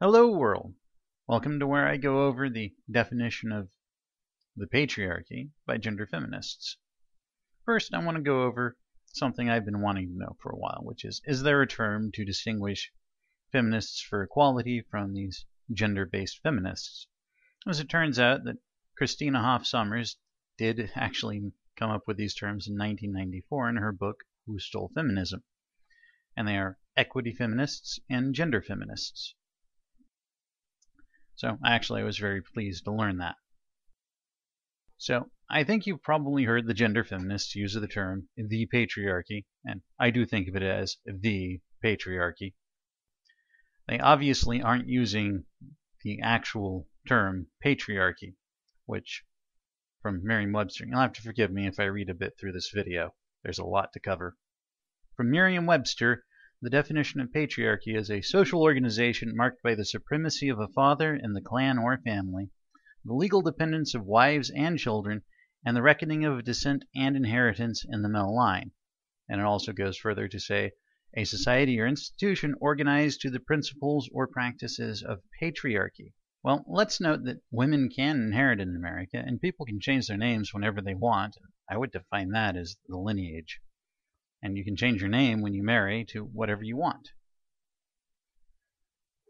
Hello world! Welcome to where I go over the definition of the patriarchy by gender feminists. First, I want to go over something I've been wanting to know for a while, which is there a term to distinguish feminists for equality from these gender-based feminists? As it turns out that Christina Hoff Sommers did actually come up with these terms in 1994 in her book, Who Stole Feminism? And they are equity feminists and gender feminists. So actually I was very pleased to learn that. So I think you've probably heard the gender feminists use the term the patriarchy, and I do think of it as the patriarchy. They obviously aren't using the actual term patriarchy, which from Merriam-Webster, you'll have to forgive me if I read a bit through this video. There's a lot to cover. From Merriam-Webster, the definition of patriarchy is a social organization marked by the supremacy of a father in the clan or family, the legal dependence of wives and children, and the reckoning of descent and inheritance in the male line. And it also goes further to say, a society or institution organized to the principles or practices of patriarchy. Well, let's note that women can inherit in America, and people can change their names whenever they want. I would define that as the lineage. And you can change your name when you marry to whatever you want.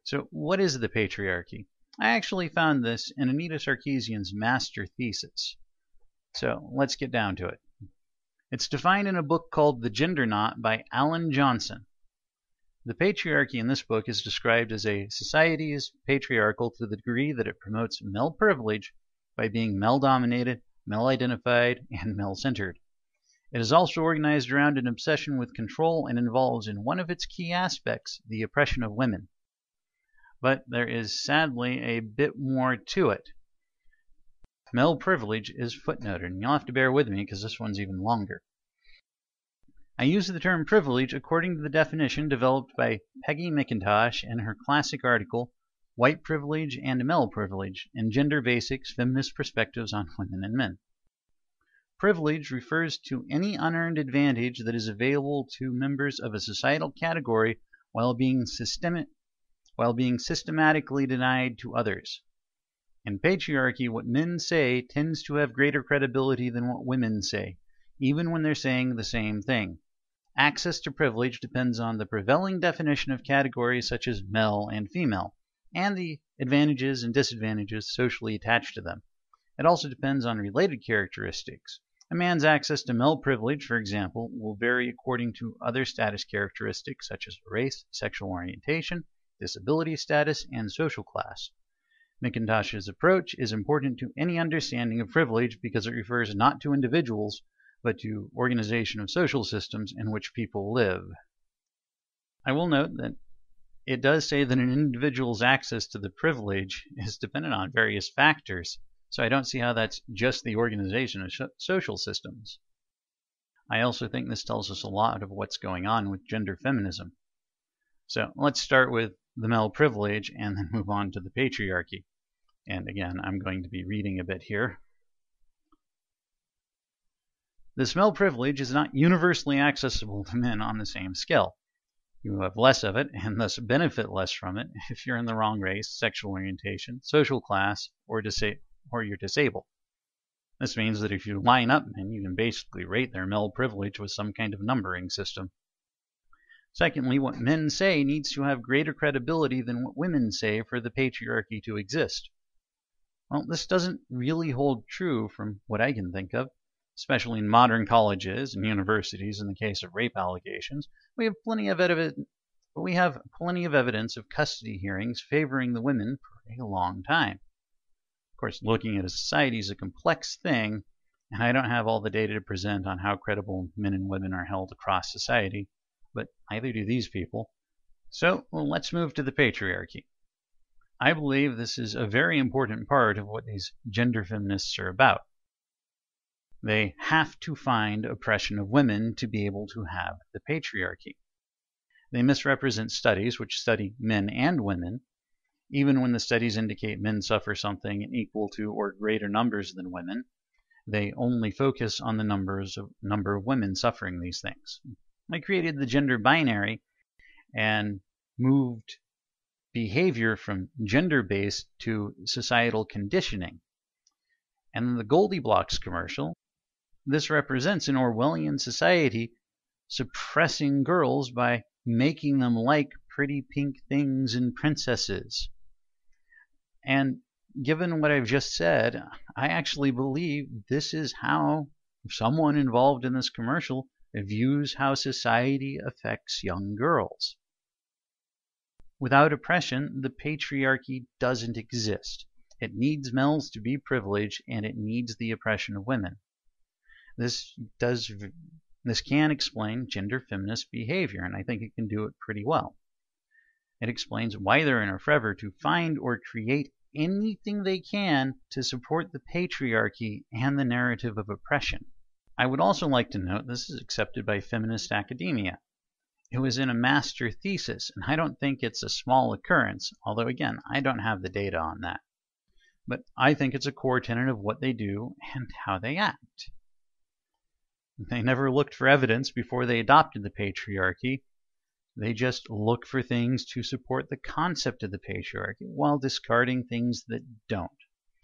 So what is the patriarchy? I actually found this in Anita Sarkeesian's master thesis. So let's get down to it. It's defined in a book called The Gender Knot by Alan Johnson. The patriarchy in this book is described as a society is patriarchal to the degree that it promotes male privilege by being male-dominated, male-identified, and male-centered. It is also organized around an obsession with control and involves in one of its key aspects the oppression of women. But there is sadly a bit more to it. Male privilege is footnoted, and you'll have to bear with me because this one's even longer. I use the term privilege according to the definition developed by Peggy McIntosh in her classic article, White Privilege and Male Privilege in Gender Basics, Feminist Perspectives on Women and Men. Privilege refers to any unearned advantage that is available to members of a societal category while being systematically denied to others. In patriarchy, what men say tends to have greater credibility than what women say, even when they're saying the same thing. Access to privilege depends on the prevailing definition of categories such as male and female, and the advantages and disadvantages socially attached to them. It also depends on related characteristics. A man's access to male privilege, for example, will vary according to other status characteristics such as race, sexual orientation, disability status, and social class. McIntosh's approach is important to any understanding of privilege because it refers not to individuals, but to organization of social systems in which people live. I will note that it does say that an individual's access to the privilege is dependent on various factors. So I don't see how that's just the organization of social systems. I also think this tells us a lot of what's going on with gender feminism. So let's start with the male privilege and then move on to the patriarchy. And again, I'm going to be reading a bit here. This male privilege is not universally accessible to men on the same scale. You have less of it and thus benefit less from it if you're in the wrong race, sexual orientation, social class, or you're disabled. This means that if you line up men, you can basically rate their male privilege with some kind of numbering system. Secondly, what men say needs to have greater credibility than what women say for the patriarchy to exist. Well, this doesn't really hold true from what I can think of, especially in modern colleges and universities in the case of rape allegations. We have plenty of evidence of custody hearings favoring the women for a long time. Of course, looking at a society is a complex thing, and I don't have all the data to present on how credible men and women are held across society, but neither do these people. So, let's move to the patriarchy. I believe this is a very important part of what these gender feminists are about. They have to find oppression of women to be able to have the patriarchy. They misrepresent studies which study men and women, even when the studies indicate men suffer something in equal to or greater numbers than women. They only focus on the number of women suffering these things. They created the gender binary and moved behavior from gender-based to societal conditioning. And in the Goldilocks commercial, this represents an Orwellian society suppressing girls by making them like pretty pink things and princesses. And given what I've just said, I actually believe this is how someone involved in this commercial views how society affects young girls. Without oppression, the patriarchy doesn't exist. It needs males to be privileged, and it needs the oppression of women. This can explain gender feminist behavior, and I think it can do it pretty well. It explains why they're in a fervor to find or create anything they can to support the patriarchy and the narrative of oppression. I would also like to note this is accepted by feminist academia. It was in a master thesis, and I don't think it's a small occurrence, although again, I don't have the data on that. But I think it's a core tenet of what they do and how they act. They never looked for evidence before they adopted the patriarchy. They just look for things to support the concept of the patriarchy while discarding things that don't.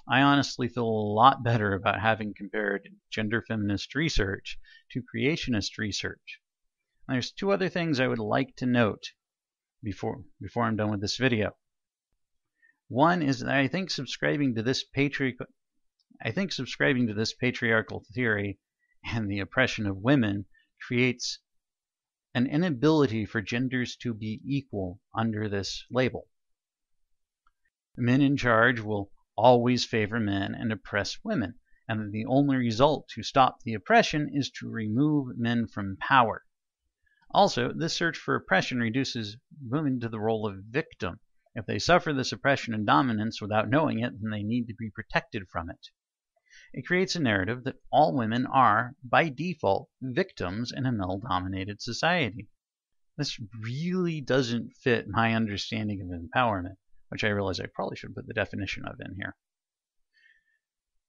I honestly feel a lot better about having compared gender feminist research to creationist research. There's two other things I would like to note before I'm done with this video. One is that I think subscribing to this patriarchal theory and the oppression of women creates an inability for genders to be equal under this label. Men in charge will always favor men and oppress women, and the only result to stop the oppression is to remove men from power. Also, this search for oppression reduces women to the role of victim. If they suffer this oppression and dominance without knowing it, then they need to be protected from it. It creates a narrative that all women are, by default, victims in a male-dominated society. This really doesn't fit my understanding of empowerment, which I realize I probably should put the definition of in here.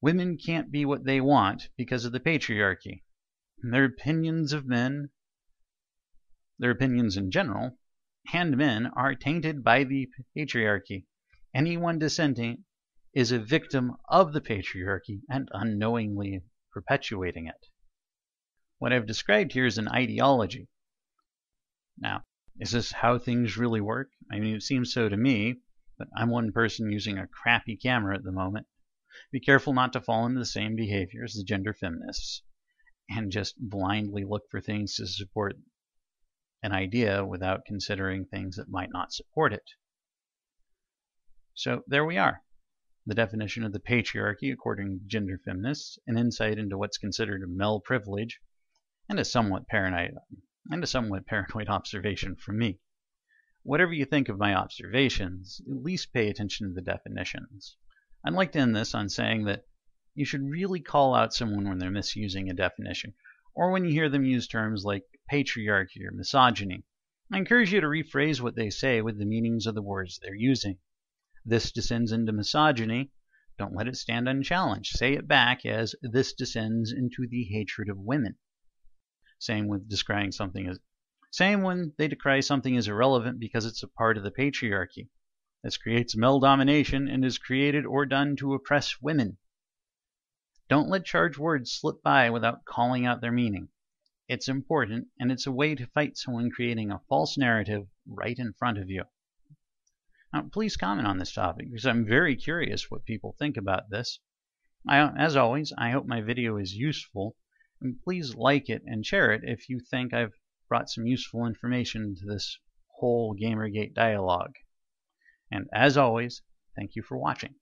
Women can't be what they want because of the patriarchy. Their opinions of men, their opinions in general, and men are tainted by the patriarchy. Anyone dissenting is a victim of the patriarchy and unknowingly perpetuating it. What I've described here is an ideology. Now, is this how things really work? I mean, it seems so to me, but I'm one person using a crappy camera at the moment. Be careful not to fall into the same behavior as the gender feminists and just blindly look for things to support an idea without considering things that might not support it. So there we are. The definition of the patriarchy according to gender feminists, an insight into what's considered a male privilege, and a somewhat paranoid observation from me. Whatever you think of my observations, at least pay attention to the definitions. I'd like to end this on saying that you should really call out someone when they're misusing a definition, or when you hear them use terms like patriarchy or misogyny. I encourage you to rephrase what they say with the meanings of the words they're using. This descends into misogyny. Don't let it stand unchallenged. Say it back as this descends into the hatred of women. Same when they decry something as irrelevant because it's a part of the patriarchy. This creates male domination and is created or done to oppress women. Don't let charged words slip by without calling out their meaning. It's important, and it's a way to fight someone creating a false narrative right in front of you. Now, please comment on this topic, because I'm very curious what people think about this. As always, I hope my video is useful, and please like it and share it if you think I've brought some useful information to this whole GamerGate dialogue. And as always, thank you for watching.